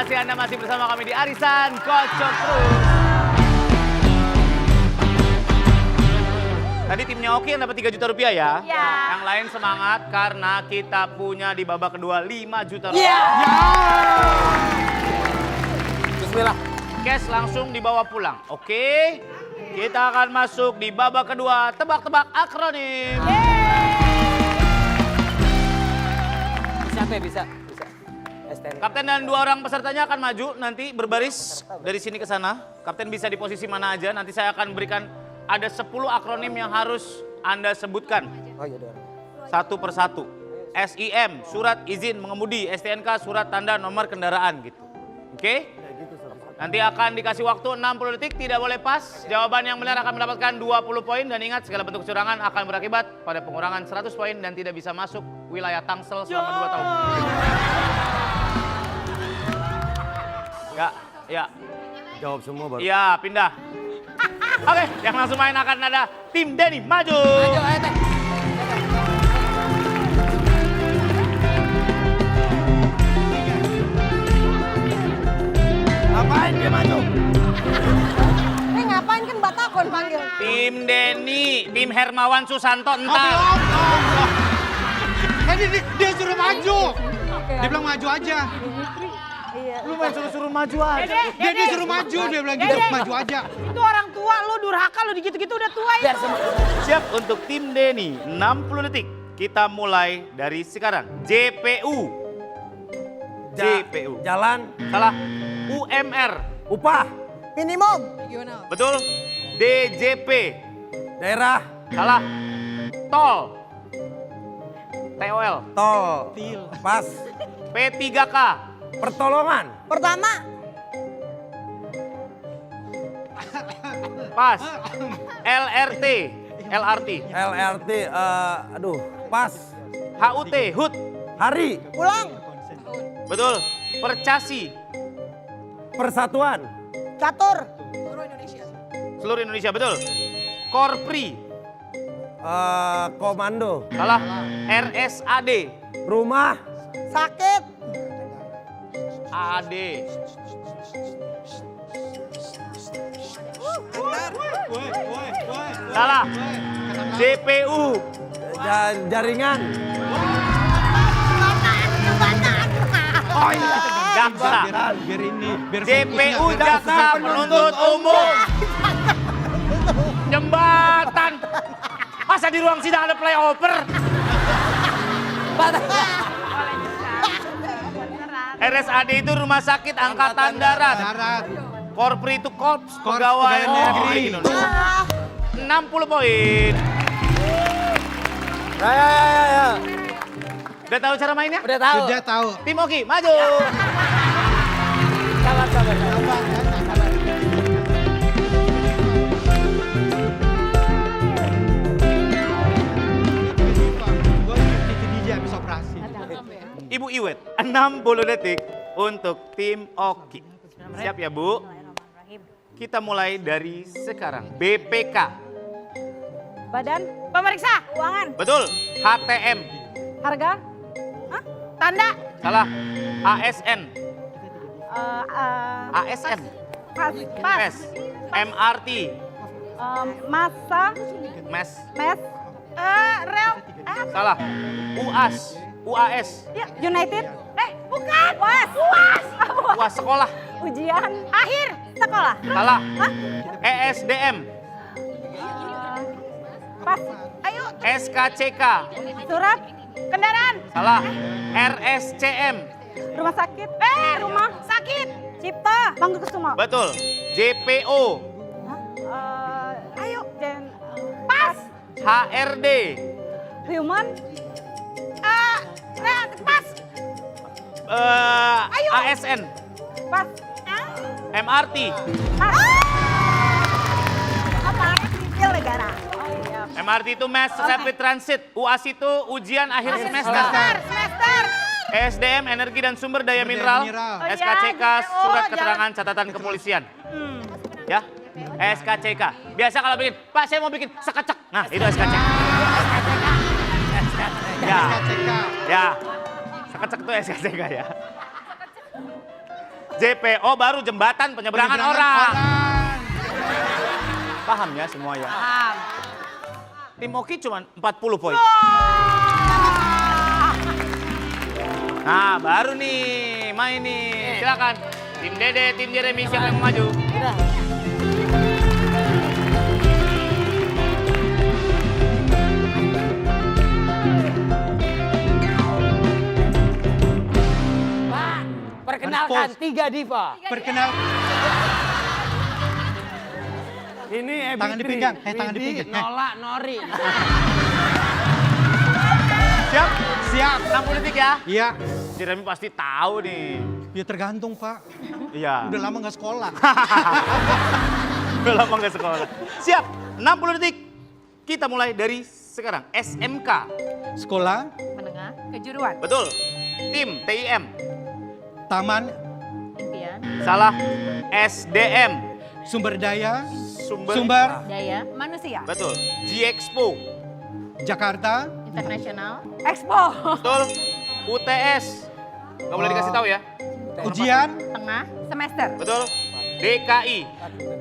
kasih Anda masih bersama kami di Arisan Kocok Terus. Tadi timnya Oki yang dapat 3 juta rupiah ya. Iya. Yang lain semangat karena kita punya di babak kedua 5 juta rupiah. Iya. Bismillah. Cash langsung dibawa pulang. Oke. Kita akan masuk di babak kedua tebak-tebak akronim. Bisa apa ya? Bisa. STN. Kapten dan 2 orang pesertanya akan maju nanti berbaris dari sini ke sana. Kapten bisa di posisi mana aja. Nanti saya akan berikan ada 10 akronim yang harus Anda sebutkan. Oh iya dong. Satu persatu. SIM, surat izin mengemudi. STNK, surat tanda nomor kendaraan gitu. Oke? Nanti akan dikasih waktu 60 detik, tidak boleh pas. Jawaban yang benar akan mendapatkan 20 poin. Dan ingat, segala bentuk kecurangan akan berakibat pada pengurangan 100 poin dan tidak bisa masuk wilayah Tangsel selama 2 tahun. Ya. Jawab semua baru. Iya, pindah. Oke, yang langsung main akan ada tim Denny maju. Ayo, ayo, Teh. Ngapain dia maju? Ngapain kan Batakon panggil? Tim Denny, tim Hermawan Susanto entar. Dia suruh maju. Dia bilang maju aja. Lu main suruh-suruh maju aja. Dia disuruh maju, dia bilang gitu maju aja. Itu orang tua lu durhaka lu gitu-gitu udah tua Biar itu. semua. Siap untuk tim Denny, 60 detik. Kita mulai dari sekarang. JPU. JPU. Jalan. Salah. UMR. Upah. Minimum. Betul. DJP. Daerah. Salah. Tol. TOL. Tol. Pas. P3K. Pertolongan. Pertama. Pas. LRT. LRT. LRT. Aduh. Pas. HUT. HUT. Hari. Pulang. Betul. Percasi. Persatuan. Catur. Seluruh Indonesia. Betul. Korpri. Komando. Salah. RSAD. Rumah. Sakit. AD. Salah. JPU. Jaringan. Oh iya. Jaksa. Biar ini, biar JPU Jaksa Penuntut Umum. Jembatan. Masa di ruang sidang ada flyover? RSAD itu Rumah Sakit Angkatan Darat. darat. Korpri itu Korps Korps Pegawai Pegawai Negeri. Indonesia. 60 poin. Ya. Udah tahu cara mainnya? Udah tahu. Sudah tahu. Tim Oki, maju. Sabar. Gue ikut DJ habis operasi. Ibu Iwet, 60 detik untuk tim Oki. Siap ya, Bu? Kita mulai dari sekarang. BPK. Badan pemeriksa keuangan. Betul. HTM. Harga. Hah? Tanda. Salah. ASN. ASN. Pas. MES. MRT. Masa. MES. Mes. Rel. Salah. UAS. UAS. Ya, United. Bukan. UAS. UAS. UAS sekolah. Ujian. Akhir. Sekolah. Salah. ESDM. Pas. Ayo. SKCK. Surat. Kendaraan. Salah. RSCM. Rumah sakit. Rumah sakit. Cipta. Mangkukusumo. Betul. JPO. Ayo. Pas. HRD. Human. Pas. ASN. Pas. MRT. Pas. Apa? Sipil negara. Oh iya. MRT itu Mass Rapid Transit. UAS itu ujian akhir semester. Semester. ESDM Energi dan Sumber Daya Mineral. Mineral. Oh iya, SKCK JPO, Surat Keterangan Catatan Kepolisian. Ya. SKCK. Biasa kalau bikin, Pak saya mau bikin sekecek. Nah itu SKCK. Ya. SKCK. Ya. Sekecek itu SKCK ya. JPO baru jembatan penyeberangan orang. Paham ya semua ya? Paham. Tim Oki cuma 40 poin. Nah, baru nih, main nih. Silakan. Tim Dede, tim Jeremy, siapa yang mau maju? Pak, perkenalkan Pos. 3 diva. Perkenal. Ini Ebitri. Tangan di pinggang. Tangan di Widi, pinggang. Nola, Nori. Siap? Siap. 60 detik ya. Iya. Jeremy pasti tahu nih. Ya tergantung, Pak. Iya. Udah lama nggak sekolah. Udah lama nggak sekolah. Siap, 60 detik. Kita mulai dari sekarang. SMK. Sekolah, Menengah. Kejuruan. Betul. Tim TIM. taman, Impian. Salah. SDM. sumber daya, Sumber. Daya. Manusia. Betul. G-Expo. Jakarta, Internasional. Expo. Betul. UTS. Nggak boleh dikasih tahu ya. ujian, Tengah. Semester. Betul. DKI.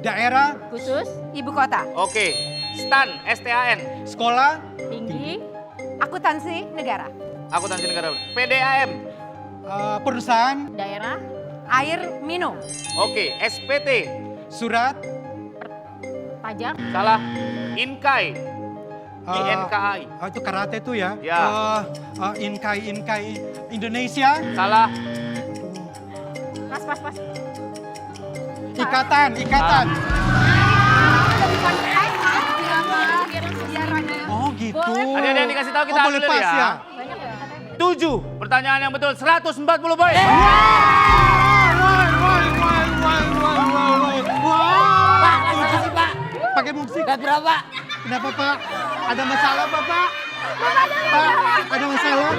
daerah, Khusus. Ibu kota. Oke. STAN. STAN. sekolah, Tinggi. Akuntansi negara. Akuntansi negara. PDAM. perusahaan, Daerah. Air minum. Oke. SPT. surat, Pajak. Salah. INKAI. INKAI. itu karate tuh ya. Ya. Inkai Indonesia, Salah. Pas. ikatan. Oh gitu. Ada yang dikasih tahu kita Oh, ambil boleh pas ya. ya. 7. Pertanyaan yang betul 140 poin. Pak, kenapa sih Pak? Pakai musik. Gak berapa? Kenapa Pak? Ada masalah apa Pak? Pak, ada masalah?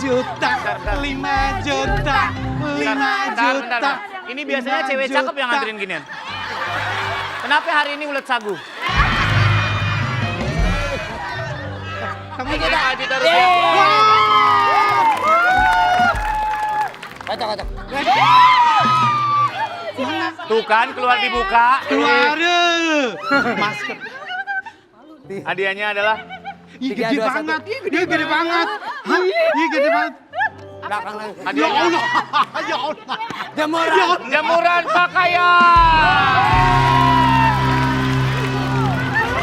Juta, 5 juta, 5 juta. Ini biasanya 5 cewek cakep yang juta. nganterin ginian. Kenapa hari ini ulet sagu? Kamu 5 juta rupiah. Kocok. Tuh kan keluar dibuka. keluar. Masker. Hadiahnya adalah Ih, 3, gede 2, 1. banget. Ih, gede banget. Hah? Ih, gede banget. Belakang lagi. Ya hadiahnya Allah. Ya Allah. Jemuran. jemuran pakaian.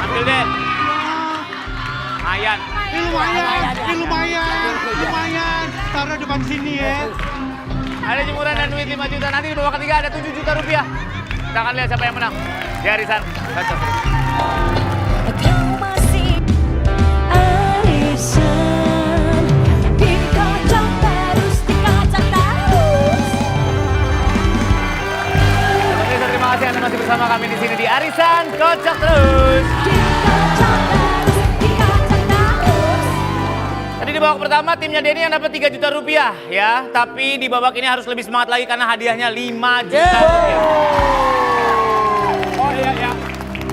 Ambil deh. Lumayan. Ini lumayan. Taruh depan sini ya. Ada jemuran dan duit 5 juta. Nanti di babak ketiga ada 7 juta rupiah. Kita akan lihat siapa yang menang. Di Arisan. Baca. Kau masih arisan, dikocok terus, dikocok terus. Pemirsa, terima kasih Anda masih bersama kami di sini di Arisan Kocok Terus. Dikocok terus, dikocok terus. Tadi di babak pertama timnya Denny yang dapat 3 juta rupiah ya. Tapi di babak ini harus lebih semangat lagi karena hadiahnya 5 juta rupiah. Oh iya, ya.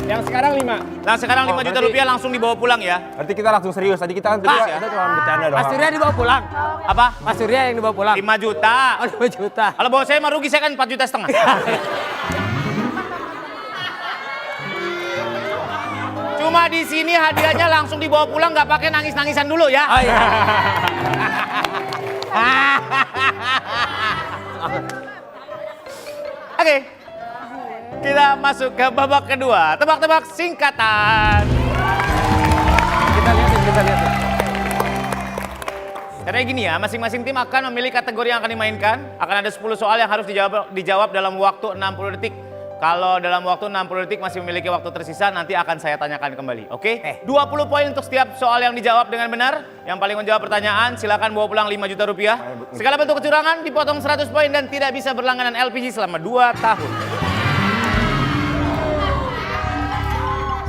Yang sekarang 5. Nah sekarang 5 juta rupiah langsung dibawa pulang ya. Berarti kita langsung serius. Tadi kita Pak, kita cuma bercanda doang. Mas Surya dibawa pulang. Apa? Mas Surya yang dibawa pulang. 5 juta. Oh, 2 juta. Kalau bawa saya mah rugi, saya kan 4 juta setengah. Cuma di sini hadiahnya langsung dibawa pulang, nggak pakai nangis-nangisan dulu ya. Oh iya. Oke, kita masuk ke babak kedua. Tebak-tebak singkatan. Kita lihatin. Caranya gini ya, masing-masing tim akan memilih kategori yang akan dimainkan. Akan ada 10 soal yang harus dijawab dalam waktu 60 detik. Kalau dalam waktu 60 detik masih memiliki waktu tersisa, nanti akan saya tanyakan kembali. Oke? 20 poin untuk setiap soal yang dijawab dengan benar. Yang paling menjawab pertanyaan, silakan bawa pulang 5 juta rupiah. Segala bentuk kecurangan dipotong 100 poin dan tidak bisa berlangganan LPG selama 2 tahun.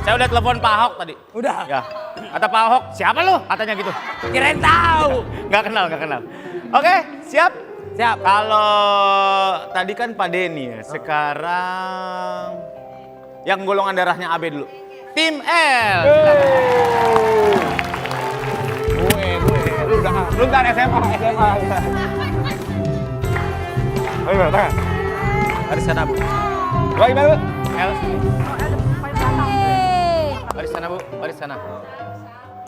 Saya udah telepon Pak Ahok tadi. Udah. Ya. Kata Pak Ahok, siapa lu? Katanya gitu. Kirain tahu. Nggak kenal. Oke, siap? Siap. Kalau tadi kan Pak Denny ya, sekarang yang golongan darahnya AB dulu. Tim L. Gue. Lu udah Bentar, SMA. Oh, gimana, tangan? Baris sana, Bu. Gua gimana, Bu? L. Baris sana, Bu. Baris sana.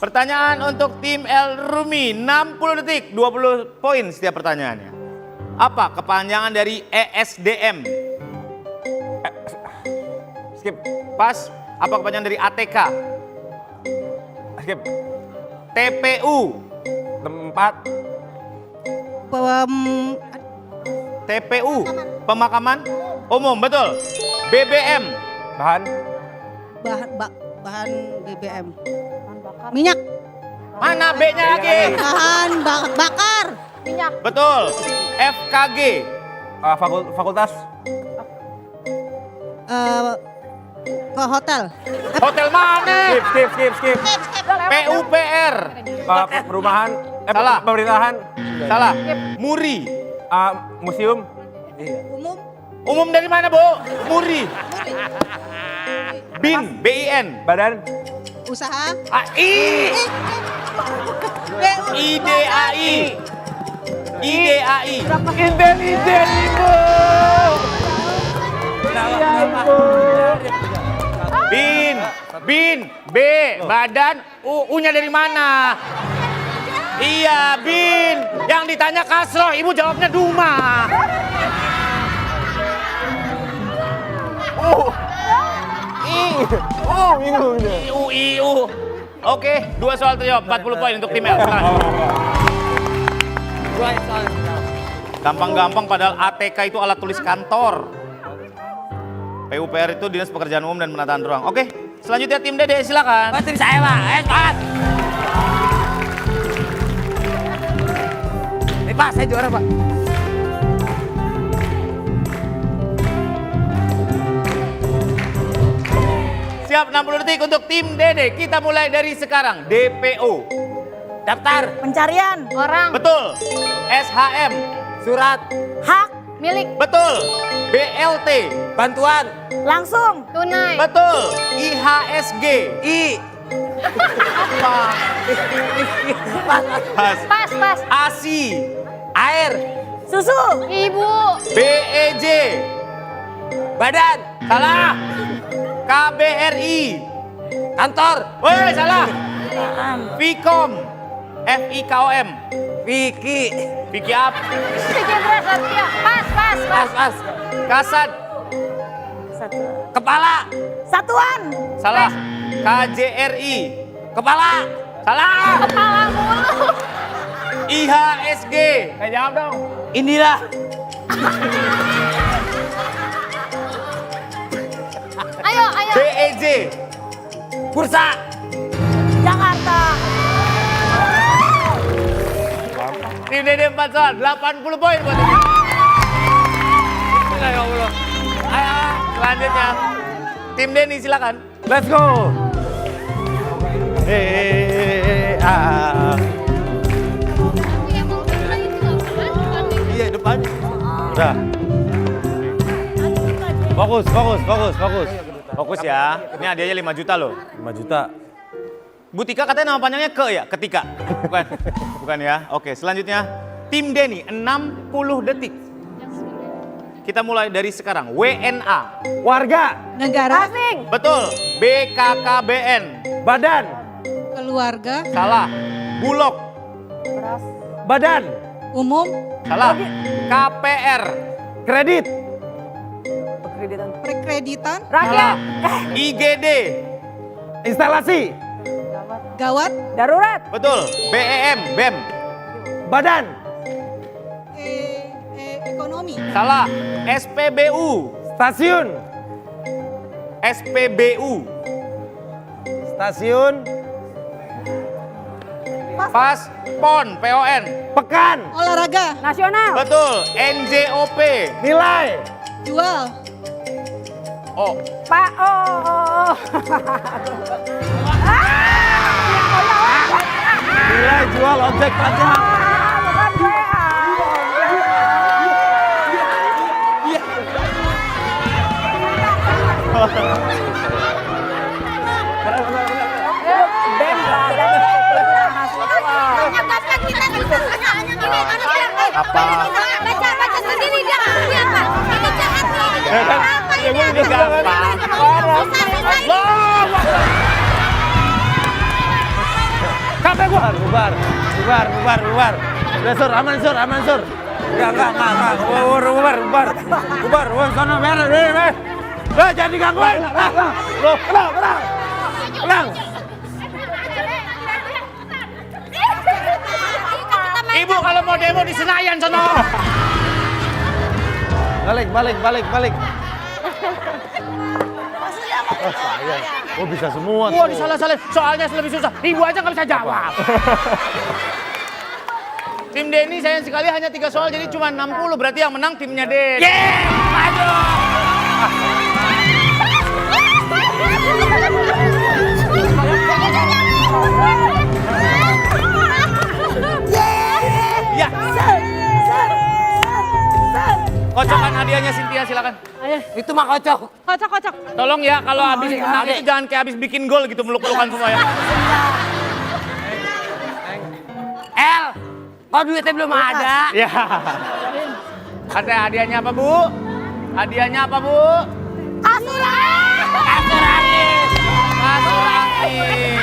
Pertanyaan untuk tim El Rumi, 60 detik, 20 poin setiap pertanyaannya. Apa kepanjangan dari ESDM? Skip. Pas. Apa kepanjangan dari ATK? Skip. TPU. Tempat. TPU. Pemakaman umum, betul. BBM. Bahan. Bahan BBM. Minyak. Mana B-nya lagi? Bahan bakar. Minyak. Betul. FKG. Fakultas. Ke hotel. Hotel mana? Skip. PUPR. Perumahan. Salah. Pemerintahan. Salah. Muri. Museum. Umum. Umum dari mana, Bu? Muri. BIN. BIN. Badan. Usaha. AI. IDAI. IDAI. Intelijen, Ibu. BIN. B. Badan. U-nya dari mana? Iya, BIN. Yang ditanya Kasro, Ibu jawabnya Duma. IU. Oke, 2 soal terjawab, 40 poin untuk tim El. Gampang-gampang padahal ATK itu alat tulis kantor. PUPR itu Dinas Pekerjaan Umum dan Penataan Ruang. Oke, selanjutnya tim Dede silakan. Tim saya, Pak. Semangat. Pak, saya juara, Pak. Siap 60 detik untuk tim Dede. Kita mulai dari sekarang. DPO. Daftar. Pencarian orang. Betul. SHM. Surat. Hak milik. Betul. BLT. Bantuan. Langsung. Tunai. Betul. IHSG. I. Pas. Pas. ASI. Air. Susu. Ibu. BEJ. Badan. Salah. KBRI. Kantor. Woi, salah. Vkom. FIKOM. Vicky. Vicky apa? Pas. Kasad. Kepala. Satuan. Salah. KJRI. Kepala. Salah. Kepala mulu. IHSG. Jawab dong. Indira. Ayo. BEJ. Bursa. Jakarta. Tim Dede 4 soal, 80 poin buat ini. Ya Allah. Ayo, selanjutnya. Tim Denny silakan. Let's go. Iya, depan. Udah. Fokus. Fokus ya. Ini hadiahnya 5 juta loh. 5 juta. Bu Tika katanya nama panjangnya ya? Ketika. Bukan ya. Oke, selanjutnya. Tim Denny 60 detik. Kita mulai dari sekarang. WNA. Warga. Negara. Asing. Betul. BKKBN. Badan. Keluarga. Salah. Bulog. Badan. Umum. Salah. KPR. Kredit. Perkreditan. Salah. IGD. Instalasi. Gawat. Darurat. Betul. BEM. BEM. Badan. Ekonomi. Salah. SPBU. Stasiun. SPBU. Stasiun. Pas. PON. PON. Pekan. Olahraga. Nasional. Betul. NJOP. Nilai. Jual. Oh. Pak. Nilai jual objek pajak. Banyak kita Apa? Baca sendiri dia. Lihat Pak. Ini jahat nih. Ya kan? Ya gue udah gampang. Sampai gua. Bubar. Udah Sur, aman Sur. Enggak. Bubar. Woi, sana beres. Jangan digangguin. Pulang. Ibu kalau mau demo di Senayan sono. Balik. Oh bisa semua. Wah, disalah-salahin. Soalnya lebih susah. Ibu aja nggak bisa jawab. Tim Denny sayang sekali hanya 3 soal jadi cuma 60. Berarti yang menang timnya Denny. Ya. Kocokan hadiahnya Cynthia silakan. Itu mah kocok. Kocok. Tolong ya kalau habis menang itu jangan kayak habis bikin gol gitu meluk-melukan semua ya. L. Kok duitnya belum ada? Ya. Ada hadiahnya apa, Bu? Hadiahnya apa, Bu? Kasur angin. Kasur angin.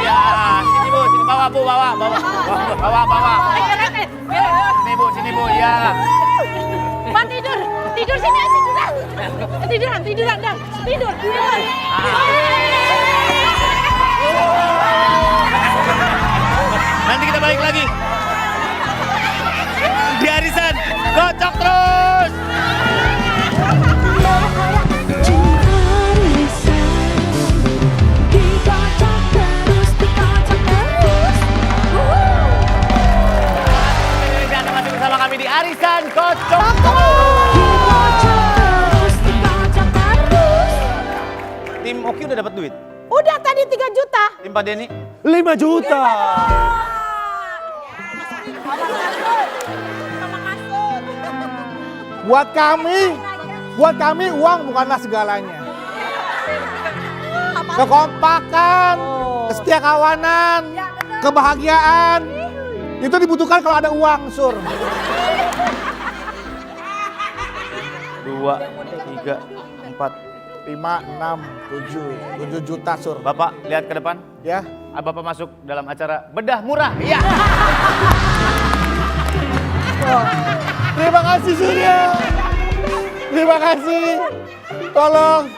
Ya, sini Bu, sini bawa Bu, bawa. Sini Bu, ya. Pak tidur sini aja tiduran dah. Tidur. Nanti kita balik lagi. Di arisan, kocok terus. Anda masih bersama kami di arisan kocok terus. Tim Oki udah dapat duit. Udah tadi 3 juta. Tim Pak Denny 5 juta. Buat kami uang bukanlah segalanya. Kekompakan, kesetiakawanan, kebahagiaan, itu dibutuhkan kalau ada uang, Sur. 2, 3, 4. 5, 6, 7 juta, Sur. Bapak lihat ke depan. Ya. Bapak masuk dalam acara bedah murah. Iya. Terima kasih, Surya. Terima kasih. Tolong.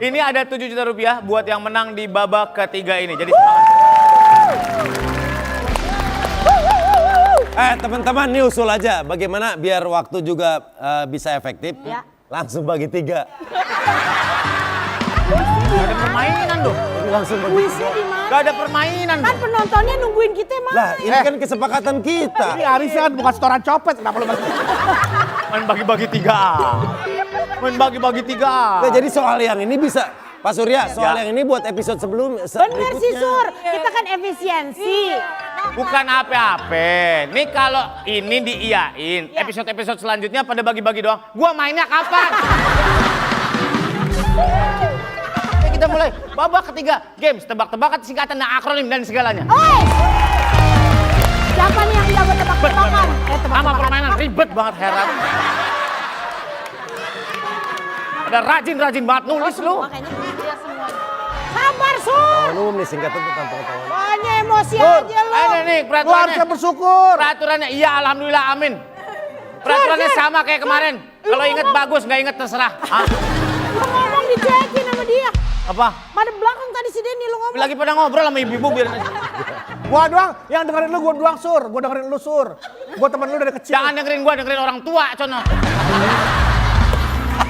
Ini ada 7 juta rupiah buat yang menang di babak ketiga ini. Jadi semangat. Teman-teman, ini usul aja. Bagaimana biar waktu juga bisa efektif? Ya. Langsung bagi 3. Gak ada permainan dong. Langsung bagi 3. Gak ada permainan Kan dong. penontonnya nungguin kita mah. Lah, ini kan kesepakatan kita. Ini arisan bukan setoran copet. Kenapa lu masih? Main bagi-bagi 3. Main bagi-bagi 3. Nah, jadi soal yang ini bisa, Pak Surya, soal yang ini buat episode sebelum Bener sih berikutnya. Sur, kita kan efisiensi. Bukan apa-apa. Nih kalau ini diiyain, episode-episode selanjutnya pada bagi-bagi doang. Gua mainnya kapan? Oke, kita mulai. Babak ketiga, games tebak-tebakan singkatan dan akronim dan segalanya. Oi! Siapa nih yang jago tebak-tebakan? Sama permainan ribet banget, heran. Ada rajin-rajin banget nulis lu. Makanya dia semua. Sabar Sur, Umum nih singkatan tentang pengetahuan. banyak emosi aja lu. Ada nih Lu peraturannya. harusnya bersyukur. Peraturannya iya alhamdulillah amin. Peraturannya sama kayak kemarin. Kalau inget bagus, nggak inget terserah. Hah? Lu ngomong dicuekin sama dia. Apa? Pada belakang tadi si Denny lu ngomong. Lagi pada ngobrol sama ibu-ibu biar Gua doang, yang dengerin lu gua doang, Sur. Gua dengerin lu, Sur. Gua temen lu dari kecil. jangan dengerin gua, dengerin orang tua, cono.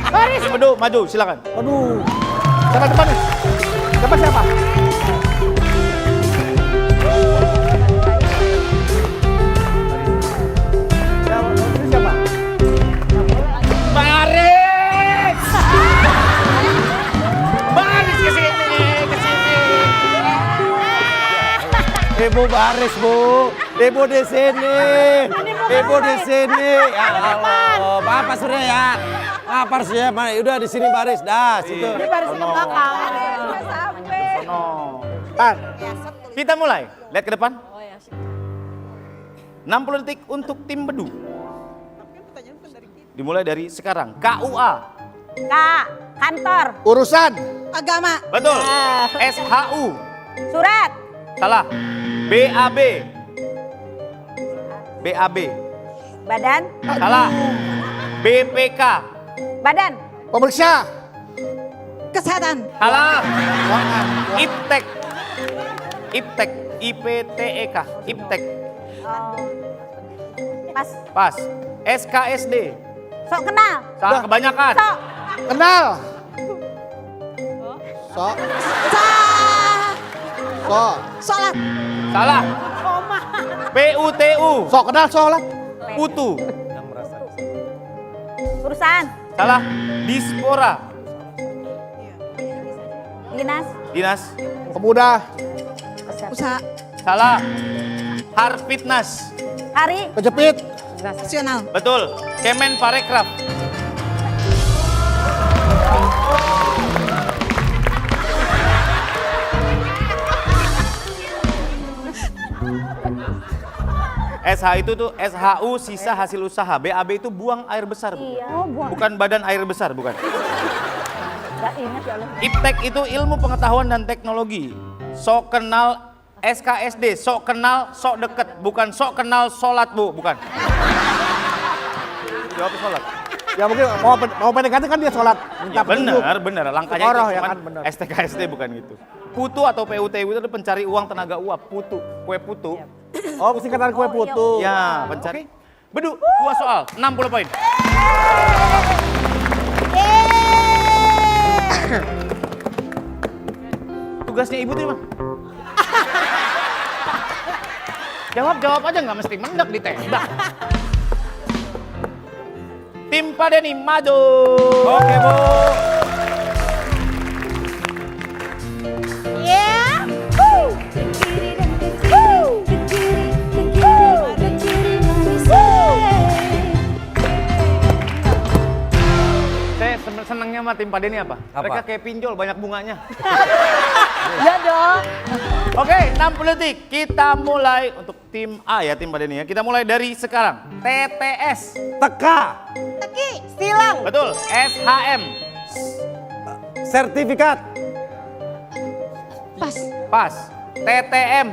Baris. Maju, silakan. Aduh. Siapa depan nih? Siapa? Ini siapa? Baris! Baris ke sini. Ibu baris, Bu. Ibu di sini. Ibu di sini. Ya Allah. Pak Surya ya. Pak Surya, udah di sini baris. Dah, situ. Ini baris ke belakang. Sono. Tan. Kita mulai. Lihat ke depan. 60 detik untuk tim Bedu. Dimulai dari sekarang. KUA. K. Kantor. Urusan. Agama. Betul. SHU. Surat. Salah. BAB. BAB. Badan. Salah. BPK. Badan. Pemeriksa. Kesehatan. Salah. IPTEK. IPTEK. IPTEK. IPTEK. Pas. Pas. SKSD. Sok kenal. Salah kebanyakan. Sok. Kenal. So. So. Sholat. Salah. PUTU. So kenal sholat. Putu. Urusan. Salah. Dispora. Dinas. Dinas. Pemuda. Usaha. Salah. Harfitnas. Hari. Kejepit. Nasional. Betul. Kemenparekraf. SH itu tuh SHU sisa hasil usaha. BAB itu buang air besar. Bu. Oh, buang. Bukan badan air besar, bukan. Gak ingat ya Allah. IPTEK itu ilmu pengetahuan dan teknologi. Sok kenal SKSD, sok kenal, sok deket. Bukan sok kenal sholat, Bu, bukan. Jawab sholat. Ya mungkin mau PDKT kan dia sholat. Ya benar. Langkahnya Koroh, itu ya cuman kan, benar. STKSD bukan gitu. Putu atau PUTU itu pencari uang tenaga uap. Putu, kue putu. Oh, singkatan kue putu. Ya, pencari. Bedu, 2 soal, 60 poin. Tugasnya ibu tuh mana? Jawab aja nggak mesti mendek ditembak. Tim Pak Denny maju. Oke, Bu. Saya senangnya sama tim Pak Denny apa? Mereka kayak pinjol, banyak bunganya. Ya dong. Oke, 60 detik. Kita mulai untuk tim A ya, tim Pak Denny ya. Kita mulai dari sekarang. TTS. Teka. Teki. Silang. Betul. SHM. Sertifikat. Pas. Pas. TTM.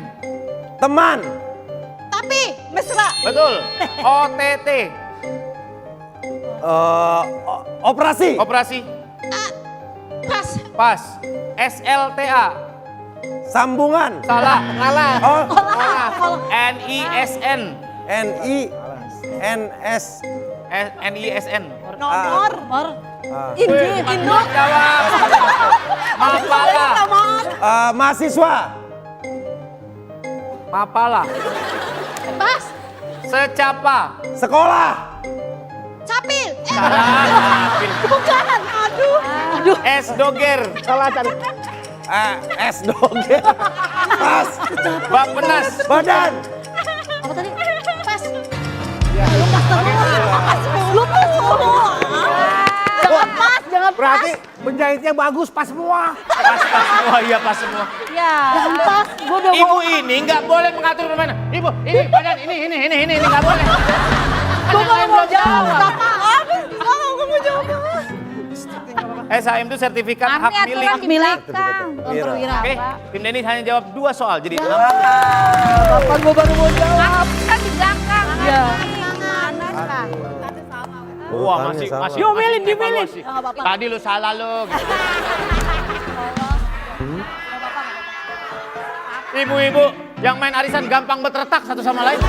Teman. Tapi. Mesra. Betul. OTT. Operasi. Operasi. Pas. Pas. SLTA. Sambungan. Salah. Salah. Oh, NISN. NISN. Nomor. Wih, bukan buat jawab. Mapala. mahasiswa. Mapala. Pas. Secapa. Sekolah. Capil. Salah. Bukan. Aduh. S-Doger. Salah tadi. Es doger. Pas. Bappenas. Badan. Apa tadi? Pas. Lupas semua. Lupas semua. Jangan pas, jangan pas. Berarti penjahitnya bagus, pas semua. Pas semua, iya pas semua. Ya. Jangan pas. Gue udah Ibu ini nggak boleh mengatur permainan. Ibu, ini badan, ini nggak boleh. Gue mau jawab. Gue mau jawab. SHM itu sertifikat hak milik. Milik. Oke, tim Denny hanya jawab 2 soal, jadi 6. Bapak gue baru mau jawab. Kan di belakang. Iya. Wah, masih. Diomelin, diomelin. Masih. Tadi lu salah lu. Gitu. Ibu-ibu yang main arisan gampang bertertak satu sama lain.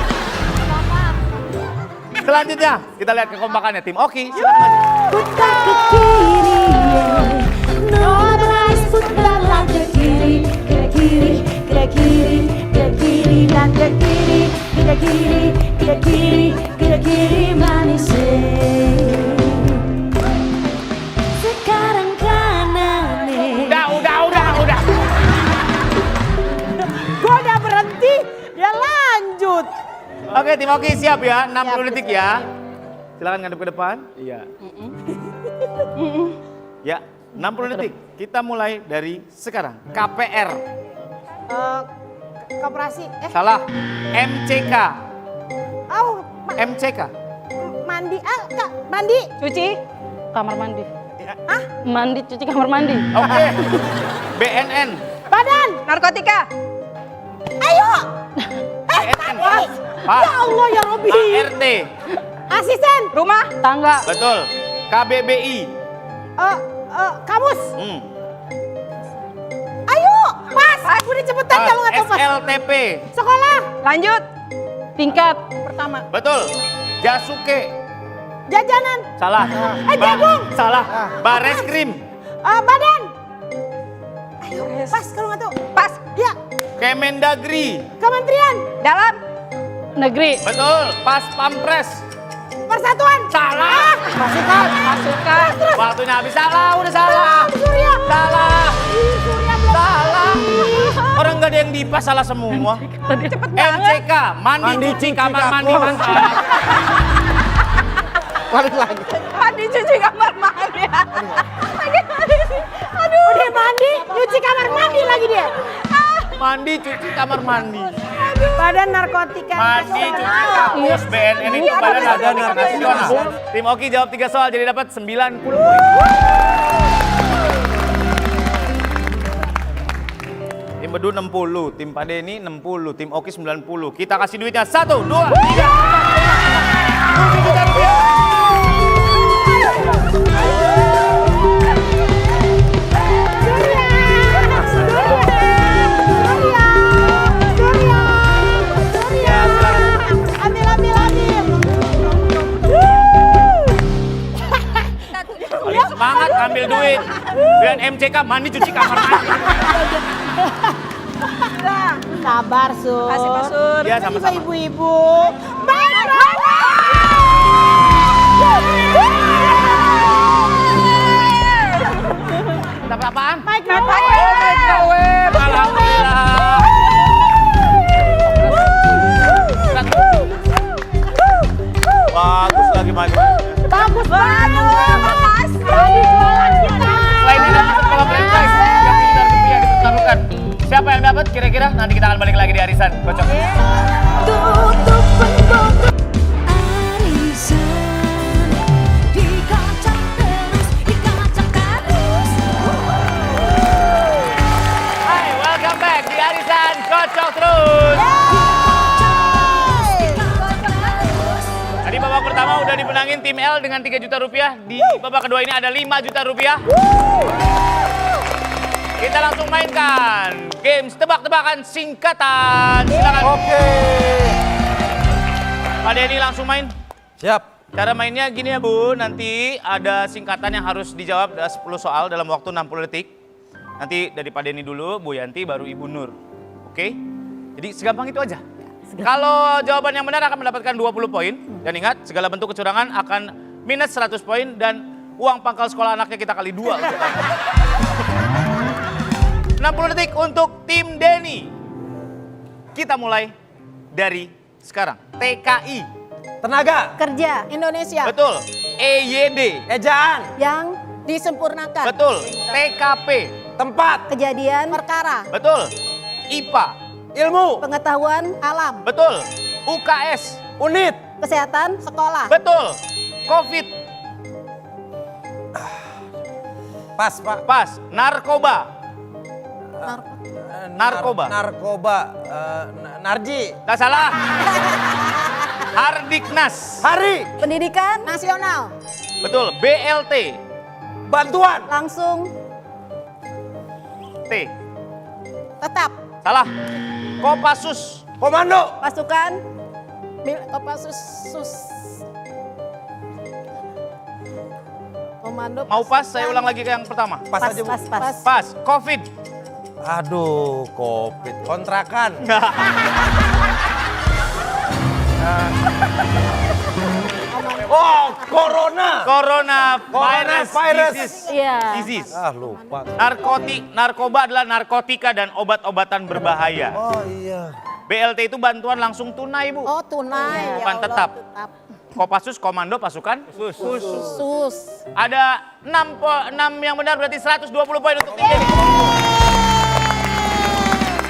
Selanjutnya, kita lihat kekompakannya tim Oki. Silakan maju. Putar ke kiri, nobras putarlah ke kiri, ke kiri, ke kiri, ke kiri dan ke kiri, ke kiri, ke kiri, ke kiri manis. Sekarang kanan. Udah. Gue udah berhenti, ya lanjut. Oke, tim Oki siap ya, 60 detik ya. Silakan ngadep ke depan. Iya. Ya, 60 detik. Kita mulai dari sekarang. KPR. Koperasi. Salah. MCK. Oh, MCK. mandi. Kak, mandi. Cuci kamar mandi. Mandi, cuci kamar mandi. Oke. BNN. Badan. Narkotika. Ayo. BNN. Ya Allah ya Robi. ART. Asisten. Rumah. Tangga. Betul. KBBI. Kamus. Hmm. Ayo. Pas. Udah cepetan kalau nggak tahu pas. SLTP. Sekolah. Lanjut. Tingkat. Pertama. Betul. Jasuke. Jajanan. Salah. jagung. Salah. Bareskrim. Badan. Ayo. Pas kalau nggak tahu. Pas. Ya. Kemendagri. Kementerian. Dalam. Negeri. Betul. Pas Pampres. Persatuan. Salah. Pasukan. Pasukan. Waktunya habis. Salah. Udah salah. Surya. Salah. Surya belum. Salah. Orang nggak ada yang dipas, salah semua. Cepet banget. MCK. Mandi cuci kamar mandi mantap. Balik lagi. Mandi cuci kamar mandi. Aduh. Udah mandi, cuci kamar mandi lagi dia. Mandi cuci kamar mandi. Badan Narkotika Mandi cuci Nasional. kampus BNN itu badan narkotika nasional. Tim Oki jawab 3 soal jadi dapat 90 poin. Tim Bedu 60, tim Pak Denny 60, tim Oki 90. Kita kasih duitnya 1, 2, 3. 7 juta rupiah. Paling semangat ambil duit. Dan MCK mandi cuci kamar mandi. Sabar, Sur. Kasih Pak Sur. Ya sama-sama. Ibu-ibu. Dapat apaan? Microwave. Alhamdulillah. Bagus lagi microwave. Bagus banget. Mas. Jadi jualan kita. Selain itu sekolah franchise yang pintar rupiah dipertaruhkan. Siapa yang dapat kira-kira? Nanti kita akan balik lagi di arisan. Kocok. Tutup bentuk arisan. Dikocok terus, dikocok terus. Hai, welcome back di arisan Kocok Terus. Tadi babak pertama udah dimenangin tim L dengan 3 juta rupiah. Di babak kedua ini ada 5 juta rupiah. Kita langsung mainkan games tebak-tebakan singkatan. Silakan. Oke. Pak Denny langsung main. Siap. Cara mainnya gini ya Bu, nanti ada singkatan yang harus dijawab 10 soal dalam waktu 60 detik. Nanti dari Pak Denny dulu, Bu Yanti, baru Ibu Nur. Oke? Jadi segampang itu aja. Kalau jawaban yang benar akan mendapatkan 20 poin. Dan ingat, segala bentuk kecurangan akan minus 100 poin dan uang pangkal sekolah anaknya kita kali 2. 60 detik untuk tim Denny. Kita mulai dari sekarang. TKI. Tenaga. Kerja Indonesia Betul. EYD. Ejaan. yang disempurnakan. Betul. TKP. Tempat. Kejadian perkara. Betul. IPA. Ilmu. Pengetahuan alam. Betul. UKS. Unit. Kesehatan sekolah. Betul. COVID. Pas, Pak. Pas. Narkoba. Narkoba. Narkoba. Narji. Gak salah. Hardiknas. Hari. Pendidikan nasional. Betul. BLT. Bantuan. Langsung T. tetap. Salah. Kopassus. Komando. Pasukan Kopassus Komando. Mau pas? Saya ulang lagi ke yang pertama. Pas aja, Bu. Pas. Pas. COVID. Aduh, Covid. Kontrakan. Oh, corona. Coronavirus. Coronavirus. Iya. Disease. Ah, lupa. Narkoba adalah narkotika dan obat-obatan berbahaya. Oh iya. BLT itu bantuan langsung tunai, Bu. Oh, tunai. Bukan Ya Allah, tetap. Kopassus, komando, pasukan. Sus. Ada 6 yang benar berarti 120 poin untuk tim Denny.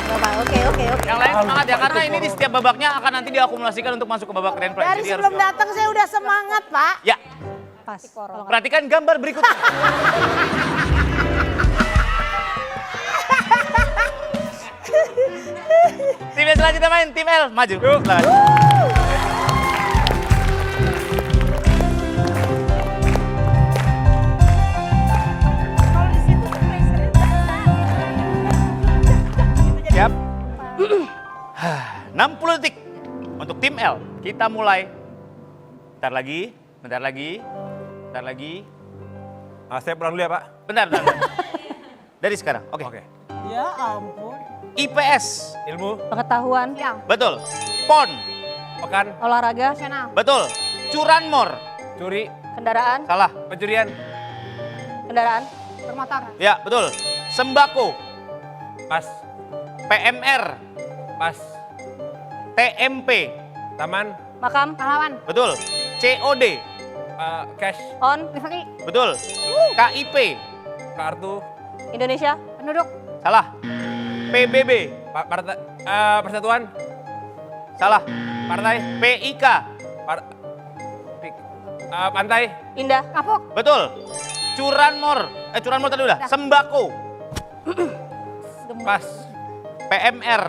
Oke. Yang lain semangat ya, karena ini di setiap babaknya akan nanti diakumulasikan untuk masuk ke babak grand prize. Dari Jadi harus sebelum jawab. datang saya udah semangat, Pak. Ya, Pas. perhatikan gambar berikutnya. Tim yang selanjutnya main, tim L, maju. Silakan. Siap? 60 detik untuk tim L. Kita mulai. Bentar lagi. Saya pulang dulu ya, Pak. Bentar. Dari sekarang, oke. Ya ampun. IPS, Ilmu, Pengetahuan. betul. PON, pekan, Olahraga. betul. Curanmor, curi, Kendaraan. salah. pencurian, Kendaraan. Bermotor. Ya, betul. Sembako, pas, PMR, pas, TMP, taman, Makam. Pahlawan. betul. COD, cash, On. Rifki. betul. KIP, kartu, Indonesia. Penduduk. salah. PBB, persatuan, salah. partai, PIK, pantai, Indah. Kapuk. betul. Curanmor tadi udah. Sembako, pas, PMR,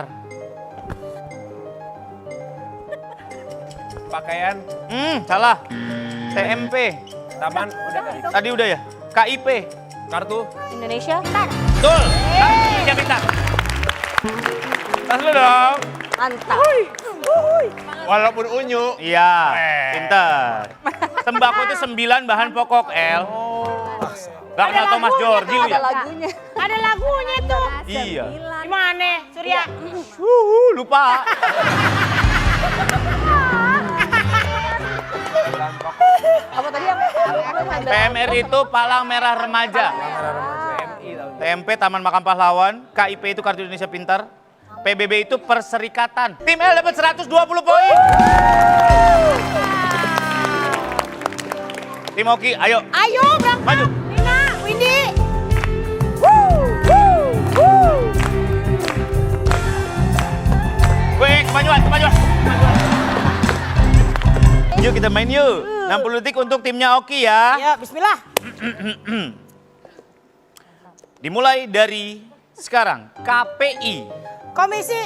pakaian, salah. TMP, taman, udah tadi, tadi udah ya. KIP, kartu, Indonesia. betul. Indonesia Pintar. Tas lu dong. Mantap. walaupun unyu, Iya, pintar. Sembako itu 9 bahan pokok, El. Gak kenal Thomas Georgiou Ada ya? lagunya. Ada lagunya tuh. Iya. Gimana, Surya? Lupa. Apa tadi yang PMR itu Palang Merah Remaja. TMP Taman Makam Pahlawan. KIP itu Kartu Indonesia Pintar. PBB itu Perserikatan. Tim L dapat 120 poin. Tim Oki, ayo. Ayo, berangkat. Maju. Nina, Windy. Wih, kemajuan. Yuk kita main yuk. 60 detik untuk timnya Oki ya. Ya, bismillah. Dimulai dari sekarang. KPI. Komisi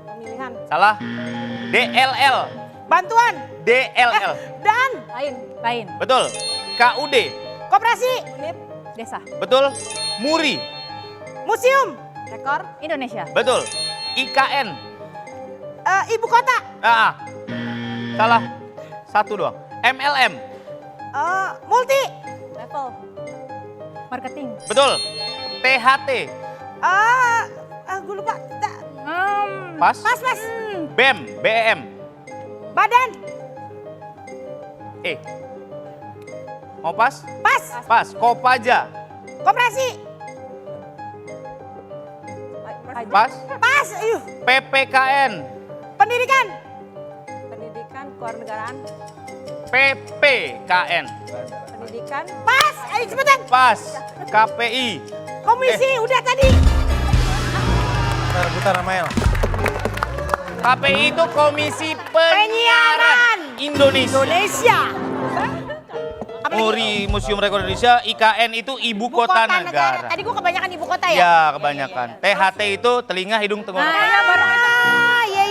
Pemilihan. Salah. DLL. Bantuan. DLL. Dan Lain. Betul. KUD. Koperasi. Unit. Desa. Betul. MURI. Museum. Rekor. Indonesia. Betul. IKN. Ibu kota. Salah. Satu doang. MLM. Multi. Level. Marketing. Betul. THT. Gue lupa. Pas. Pas. BEM. BEM. Badan. Mau pas? Pas. Pas. Kopaja. Koperasi. Pas. Pas. PPKN. Pendidikan. Pendidikan. Kewarganegaraan. PPKN. Pendidikan. Pas. Ayo cepetan. Pas. KPI. Komisi udah tadi. putar Amel. KPI itu Komisi Penyiaran Indonesia. MURI Museum Rekor Indonesia, IKN itu Ibu Kota Negara. Tadi gue kebanyakan ibu kota ya? Ya, kebanyakan. THT itu telinga, hidung, tenggorokan. Iya.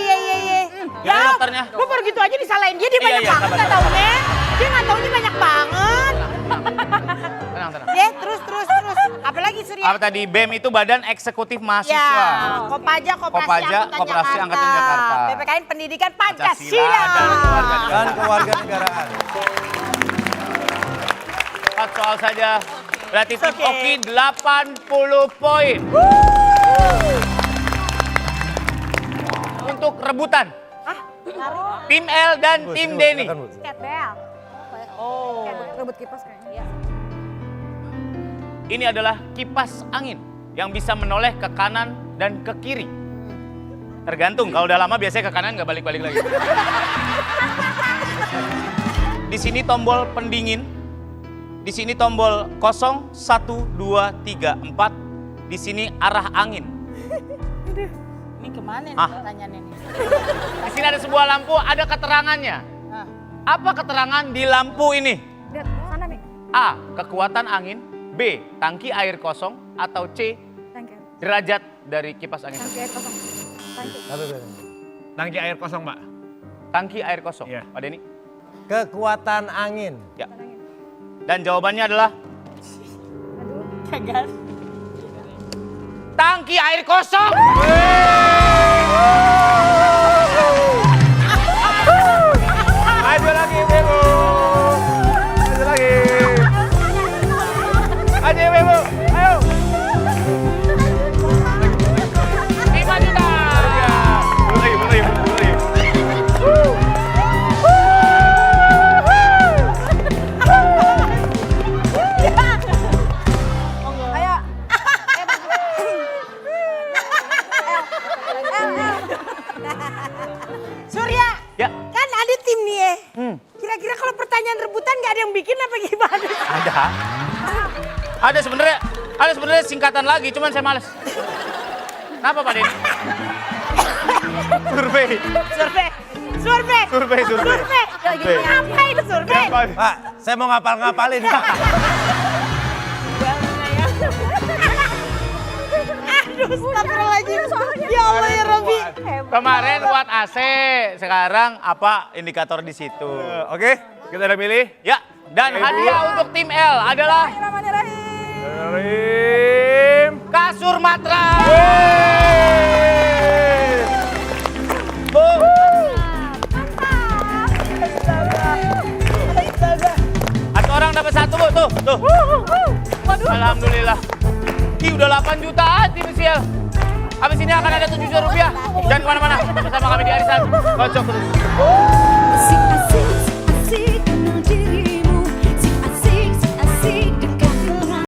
Gimana dokternya? Gue baru gitu aja disalahin dia Iya, banyak iya, banget sabar, gak sabar. taunya. Dia gak taunya banyak banget. Tenang. Ya, terus. Apalagi Surya? Apa tadi? BEM itu Badan Eksekutif Mahasiswa. Ya, Kopaja, Koperasi Angkatan Jakarta. PPKN Pendidikan Pancasila Pancasila. Dan kewarganegaraan. 4 soal saja. Berarti tim Oki 80 poin. Untuk rebutan. Tim L dan tim Denny. Oh. Rebut kipas kayaknya. Ini adalah kipas angin yang bisa menoleh ke kanan dan ke kiri. Tergantung, kalau udah lama biasanya ke kanan nggak balik-balik lagi. Di sini tombol pendingin. Di sini tombol 0, 1, 2, 3, 4. Di sini arah angin. kemana nih Ah. pertanyaannya nih? Di sini ada sebuah lampu, ada keterangannya. Ah. Apa keterangan di lampu ini? Lihat sana nih. A. Kekuatan angin. B. Tangki air kosong. Atau C. Tangki. Derajat dari kipas angin. Tangki air kosong. Tangki. Tangki air kosong, Pak. Tangki air kosong. Iya. Pak Denny. Kekuatan angin. Ya. Dan jawabannya adalah Gagal. tangki air kosong. Maju lagi, Bebo. Maju lagi. Ayo, Bebo. Ayo. 5 juta. Belum lagi. Ayo. Surya, Ya, kan ada tim nih ya. Kira-kira kalau pertanyaan rebutan nggak ada yang bikin apa gimana? ada. Ada sebenarnya singkatan lagi, cuman saya males. Kenapa Pak Denny? Survei. Survei. Ngapain survei? Pak, saya mau ngapal-ngapalin. Aduh, astagfirullahaladzim. Ya Allah ya Robi. Kemarin buat AC, sekarang apa indikator di situ? Oke, kita udah milih. Ya, dan hadiah untuk tim L adalah Rim. kasur matras. Satu orang dapat satu, Bu. Tuh. Alhamdulillah. Ih, udah 8 juta tim L. Habis ini akan ada 7 juta rupiah. Jangan kemana-mana, bersama kami di Arisan. Kocok terus. Asik, asik, asik.